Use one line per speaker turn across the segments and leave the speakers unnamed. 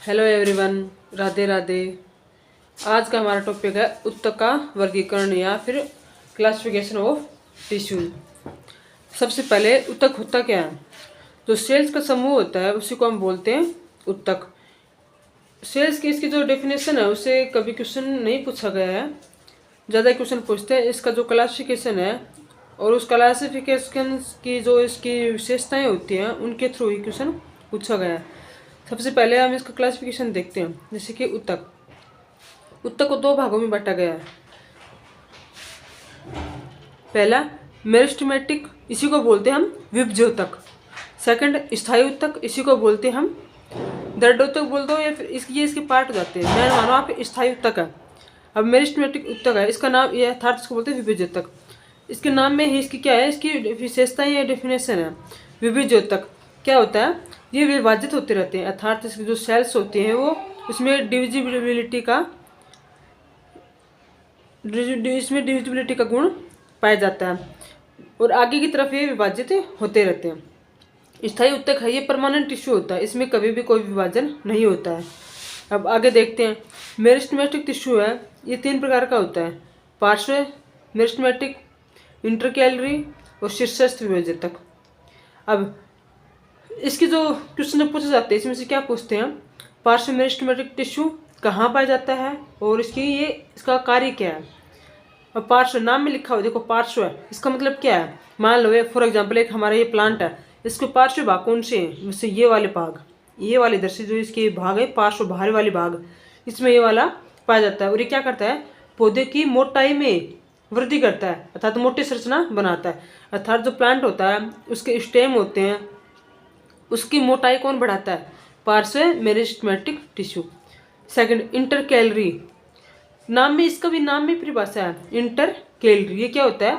Hello everyone, Radhe Radhe. आज का हमारा टॉपिक है उत्तक का वर्गीकरण या फिर क्लासिफिकेशन ऑफ टिश्यू। सबसे पहले उत्तक होता क्या है? जो सेल्स का समूह होता है उसी को हम बोलते हैं उत्तक। सेल्स की इसकी जो डेफिनेशन है उससे कभी क्वेश्चन नहीं पूछा गया है, ज़्यादा क्वेश्चन पूछते हैं। इसका जो क्लासिफिकेशन है और उस क्लासिफिकेशन की जो इसकी विशेषताएँ होती हैं उनके थ्रू ही क्वेश्चन पूछा गया है। सबसे पहले हम इसका क्लासिफिकेशन देखते हैं। जैसे कि उत्तक को दो भागों में बांटा गया है। पहला मेरिस्टेमेटिक, इसी को बोलते हैं हम विभज्योतक। सेकंड स्थायी उत्तक, इसी को बोलते हैं हम दृढ़ोत्तक बोल दो या फिर इसके पार्ट हो जाते हैं। मैं मानो आप स्थायी उत्तक है। अब मेरिस्टेमेटिक उत्तक है, इसका नाम यह अर्थात इसको बोलते हैं विभज्योतक। इसके नाम में ही इसकी क्या है, इसकी विशेषताएं या डेफिनेशन है। विभज्योतक क्या होता है? ये विभाजित होते रहते हैं, अर्थात इसके जो सेल्स होते हैं वो इसमें डिविजिबिलिटी का गुण पाया जाता है और आगे की तरफ ये विभाजित होते रहते हैं। स्थायी उत्तक है, ये परमानेंट टिश्यू होता है, इसमें कभी भी कोई विभाजन नहीं होता है। अब आगे देखते हैं। मेरिस्टेमेटिक टिश्यू है, ये तीन प्रकार का होता है: पार्श्व मेरिस्टेमेटिक, इंटरकैलरी और शीर्षस्थ विभज्योतक। अब इसकी जो क्वेश्चन पूछे जाते हैं इसमें से क्या पूछते हैं? पार्श्व मेरिस्टेमेटिक टिश्यू कहाँ पाया जाता है और इसका कार्य क्या है? अब पार्श्व नाम में लिखा हुआ देखो, पार्श्व है, इसका मतलब क्या है? मान लो फॉर एग्जांपल एक हमारा ये प्लांट है, इसके पार्श्व भाग कौन से हैं? जैसे ये वाले भाग, ये वाले इधर से जो इसके भाग है पार्श्व बाहर वाले भाग, इसमें ये वाला पाया जाता है। और ये क्या करता है? पौधे की मोटाई में वृद्धि करता है, अर्थात मोटी संरचना बनाता है। अर्थात जो प्लांट होता है उसके स्टेम होते हैं, उसकी मोटाई कौन बढ़ाता है? पार्श्व मेरिस्टेमेटिक टिश्यू। सेकंड इंटरकैलरी, नाम में इसका भी नाम में परिभाषा है इंटरकैलरी। ये क्या होता है?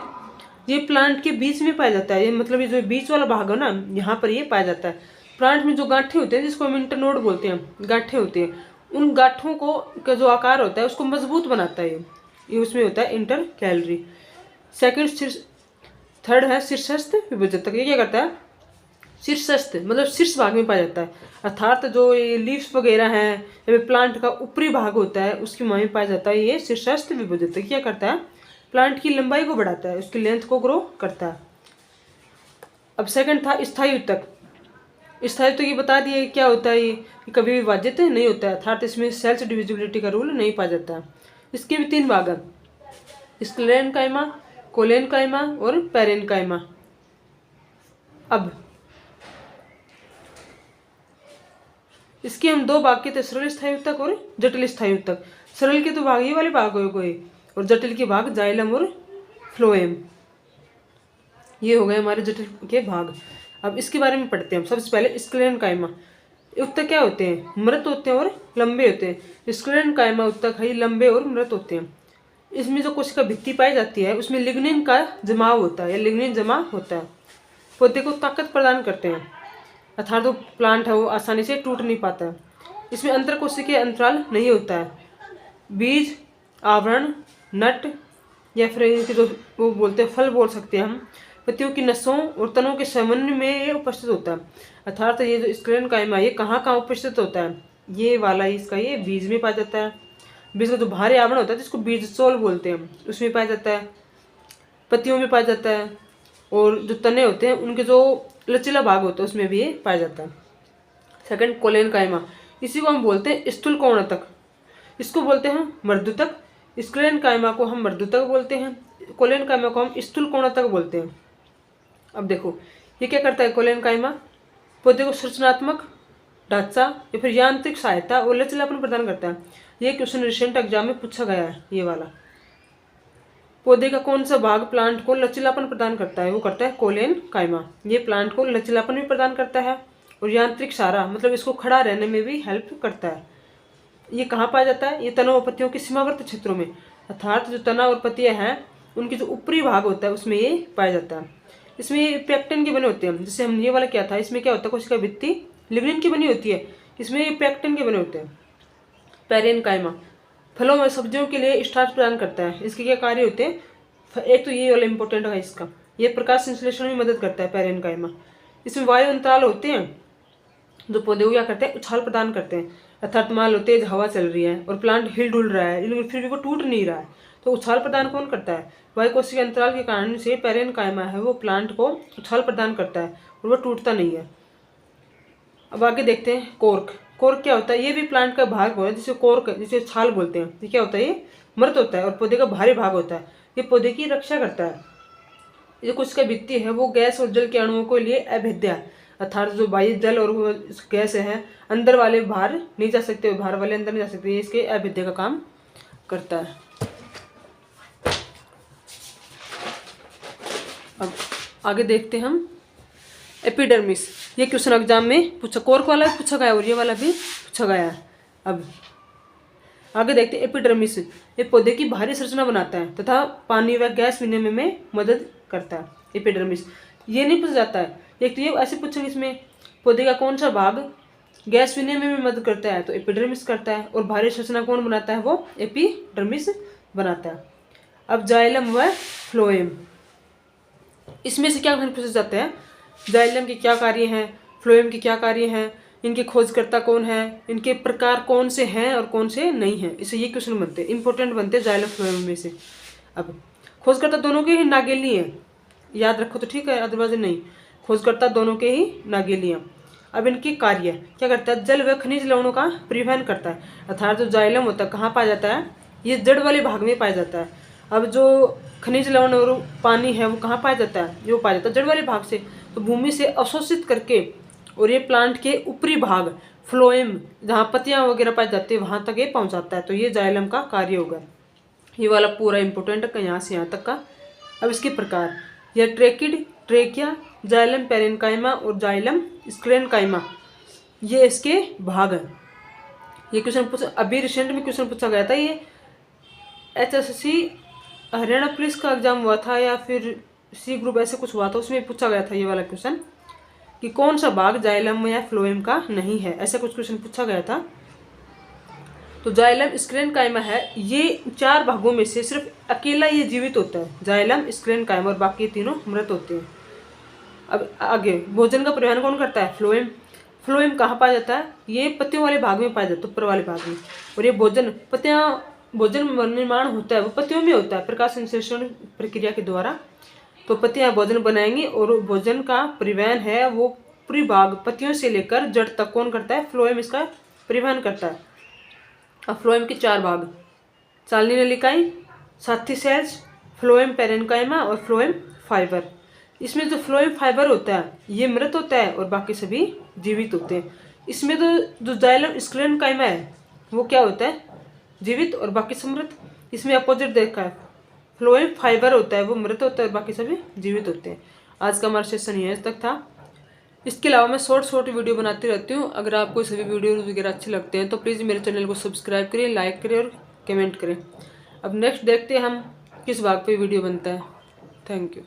ये प्लांट के बीच में पाया जाता है। ये मतलब ये जो बीच वाला भाग है ना, यहाँ पर ये पाया जाता है। प्लांट में जो गांठें होते हैं जिसको हम इंटरनोड बोलते हैं, गांठें होती हैं, उन गांठों को का जो आकार होता है उसको मजबूत बनाता है। ये उसमें होता है इंटरकैलरी। सेकंड थर्ड है शीर्षस्थ विभज्योतक। ये क्या करता है? शीर्षस्थ मतलब शीर्ष भाग में पाया जाता है, अर्थात जो ये लीव्स वगैरह हैं या प्लांट का ऊपरी भाग होता है उसकी में पाया जाता है। ये शीर्षस्थ विभज्योतक क्या करता है? प्लांट की लंबाई को बढ़ाता है, उसकी लेंथ को ग्रो करता है। अब सेकंड था स्थायी उत्तक। स्थायी उत्तक ये बता दिए क्या होता है? ये कभी विभाजित नहीं होता है, अर्थात इसमें सेल्स डिविजिबिलिटी का रूल नहीं पाया जाता है। इसके भी तीन भाग हैं: स्क्लेरेनकाइमा, कोलेनकाइमा और पेरेनकाइमा। अब इसके हम दो भाग के थे, सरल स्थायी उत्तक और जटिल स्थायी उत्तक। सरल के तो भाग ये वाले भाग हो गए और जटिल के भाग जाइलम और फ्लोएम। ये हो गए हमारे जटिल के भाग। अब इसके बारे में पढ़ते हैं हम। सबसे पहले स्क्लेरेनकाइमा उत्तक क्या होते हैं? मृत होते हैं और लंबे होते हैं। स्क्लेरेनकाइमा उत्तक है, लंबे और मृत होते हैं। इसमें जो कोशिका भित्ति पाई जाती है उसमें लिग्निन का जमाव होता है या लिग्निन जमा होता है, पौधे को ताकत प्रदान करते हैं, अर्थात जो प्लांट है वो आसानी से टूट नहीं पाता है। इसमें अंतरकोशिकीय अंतराल नहीं होता है। बीज, आवरण, नट या फिर इनके जो वो बोलते हैं फल बोल सकते हैं हम, पत्तियों की नसों और तनों के समन्वय में ये उपस्थित होता है। अर्थात ये जो स्क्लेरेनकाइमा ये कहाँ कहाँ उपस्थित होता है? ये वाला इसका ये बीज में पाया जाता है। बीज का जो बाहरी आवरण होता है जिसको बीजसोल बोलते हैं उसमें पाया जाता है, पत्तियों में पाया जाता है, और जो तने होते हैं उनके जो लचीला भाग होता है उसमें भी ये पाया जाता है। सेकंड कोलेनकाइमा, इसी को हम बोलते हैं स्थूल कोणोत्तक, इसको बोलते हैं मर्दूतक। स्क्लेरेनकाइमा को हम मर्दूतक बोलते हैं, कोलेनकाइमा को हम स्थूल कोणोत्तक बोलते हैं। अब देखो ये क्या करता है कोलेनकाइमा? पौधे को संरचनात्मक ढांचा या फिर यांत्रिक सहायता और लचीलापन प्रदान करता है। ये क्वेश्चन रिसेंट एग्जाम में पूछा गया है। ये वाला पौधे का कौन सा भाग प्लांट को लचीलापन प्रदान करता है? वो करता है कोलेनकाइमा। ये प्लांट को लचीलापन भी प्रदान करता है और यांत्रिक सहारा मतलब इसको खड़ा रहने में भी हेल्प करता है। ये कहाँ पाया जाता है? ये तना और पत्तियों के सीमावर्ती क्षेत्रों में, अर्थात जो तना और पत्तियाँ हैं उनके जो ऊपरी भाग होता है उसमें ये पाया जाता है। इसमें ये पेक्टिन के बने होते हैं। जैसे हम ये वाला क्या था, इसमें क्या होता है? कोशिका भित्ति लिग्निन की बनी होती है, इसमें ये पेक्टिन के बने होते हैं। पेरेनकाइमा फलों में सब्जियों के लिए स्टार्च प्रदान करता है। इसके क्या कार्य होते हैं? एक तो ये वाला इंपॉर्टेंट है इसका, ये प्रकाश संश्लेषण में मदद करता है पेरेनकाइमा। इसमें वायु अंतराल होते हैं जो पौधे को क्या करते हैं, उछाल प्रदान करते हैं। अर्थात मान लो तेज हवा चल रही है और प्लांट हिल डुल रहा है लेकिन फिर भी वो टूट नहीं रहा है, तो उछाल प्रदान कौन करता है, वायु कोशिका अंतराल के कारण से पेरेनकाइमा है वो प्लांट को उछाल प्रदान करता है और वो टूटता नहीं है। अब आगे देखते हैं कोर्क। कोर्क क्या होता है, ये भी प्लांट का भाग होता है जिसे कोर्क, जिसे छाल बोलते हैं। ये क्या होता है, ये मृत होता है और पौधे का भारी भाग होता है। ये पौधे की रक्षा करता है। ये कुछ का भित्ति है वो गैस और जल के अणुओं के लिए अभेद्य है, अर्थात जो बाह्य जल और वो गैस है अंदर वाले बाहर नहीं जा सकते, बाहर वाले अंदर नहीं जा सकते, ये इसके अभेद्य का काम करता है। अब आगे देखते हैं हम एपिडर्मिस। ये क्वेश्चन एग्जाम में पूछा, कोर्क वाला भी पूछा गया और ये वाला भी पूछा गया है। अब आगे देखते हैं एपिडर्मिस। ये पौधे की बाहरी संरचना बनाता है तथा पानी व गैस विनिमय में मदद करता है। एपिडर्मिस ये नहीं पूछा जाता है, एक तो ये ऐसे पूछेंगे इसमें पौधे का कौन सा भाग गैस विनिमय में मदद करता है, तो एपिडर्मिस करता है, और बाहरी संरचना कौन बनाता है, वो एपिडर्मिस बनाता है। अब जाइलम व फ्लोएम, इसमें से क्या पूछा जाता है, जाइलम के क्या कार्य हैं, फ्लोएम के क्या कार्य हैं, इनके खोजकर्ता कौन है, इनके प्रकार कौन से हैं और कौन से नहीं हैं, इससे ये क्वेश्चन बनते हैं, इंपॉर्टेंट बनते हैं जाइलम फ्लोएम में से। अब खोजकर्ता दोनों के ही नागेली हैं, याद रखो तो ठीक है, अदरवाइज नहीं, खोजकर्ता दोनों के ही नागेली हैं। अब इनके कार्य क्या करता है, जल व खनिज लवणों का परिवहन करता है, अर्थात जो जाइलम होता है कहाँ पाया जाता है, ये जड़ वाले भाग में पाया जाता है। अब जो खनिज लवण और पानी है वो कहाँ पाया जाता है, ये वो पाया जाता है जड़ वाले भाग से, तो भूमि से अवशोषित करके, और ये प्लांट के ऊपरी भाग फ्लोएम जहाँ पत्तियाँ वगैरह पाई जाती है वहाँ तक ये पहुँचाता है, तो ये जाइलम का कार्य होगा। ये वाला पूरा इंपॉर्टेंट है यहाँ से यहाँ तक का। अब इसके प्रकार, यह ट्रेकिड, ट्रेकिया, जाइलम पेरेनकाइमा और जाइलम स्क्लेरेनकाइमा, ये इसके भाग हैं। ये क्वेश्चन पूछा अभी रिसेंट में क्वेश्चन पूछा गया था, ये HSC हरियाणा पुलिस का एग्जाम हुआ था या फिर सी ग्रुप ऐसे कुछ हुआ था, उसमें पूछा गया था ये वाला क्वेश्चन कि कौन सा भाग जाइलम या फ्लोएम का नहीं है, ऐसा कुछ क्वेश्चन पूछा गया था। तो जाइलम स्क्लेरेनकाइमा है, ये 4 भागों में से सिर्फ अकेला ये जीवित होता है, जाइलम स्क्लेरेनकाइमा, और बाकी तीनों मृत होते हैं। अब आगे भोजन का परिवहन कौन करता है, फ्लोएम। फ्लोएम कहाँ पाया जाता है, ये पत्तियों वाले भाग में पाया जाता है, ऊपर वाले भाग में, और ये भोजन निर्माण होता है वो पत्तियों में होता है प्रकाश संश्लेषण प्रक्रिया के द्वारा। तो पत्तियां भोजन बनाएंगी और भोजन का परिवहन है वो पूरी भाग पत्तियों से लेकर जड़ तक कौन करता है, फ्लोएम इसका परिवहन करता है। अब फ्लोएम के 4 भाग, चालनी नलिकाएं, साथी सेल्स, फ्लोएम पेरेनकाइमा और फ्लोएम फाइबर। इसमें जो फ्लोएम फाइबर होता है ये मृत होता है और बाकी सभी जीवित होते हैं। इसमें तो जो जाइलम स्क्लेरेनकाइमा है वो क्या होता है, जीवित और बाकी सब मृत। इसमें अपोजिट देखा है, फ्लोएम फाइबर होता है वो मृत होता है और बाकी सभी जीवित होते हैं। आज का हमारा सेशन यहीं तक था। इसके अलावा मैं शॉर्ट वीडियो बनाती रहती हूँ। अगर आपको सभी वीडियो वगैरह अच्छे लगते हैं तो प्लीज़ मेरे चैनल को सब्सक्राइब करें, लाइक करें और कमेंट करें। अब नेक्स्ट देखते हैं हम किस भाग पे वीडियो बनता है। Thank you.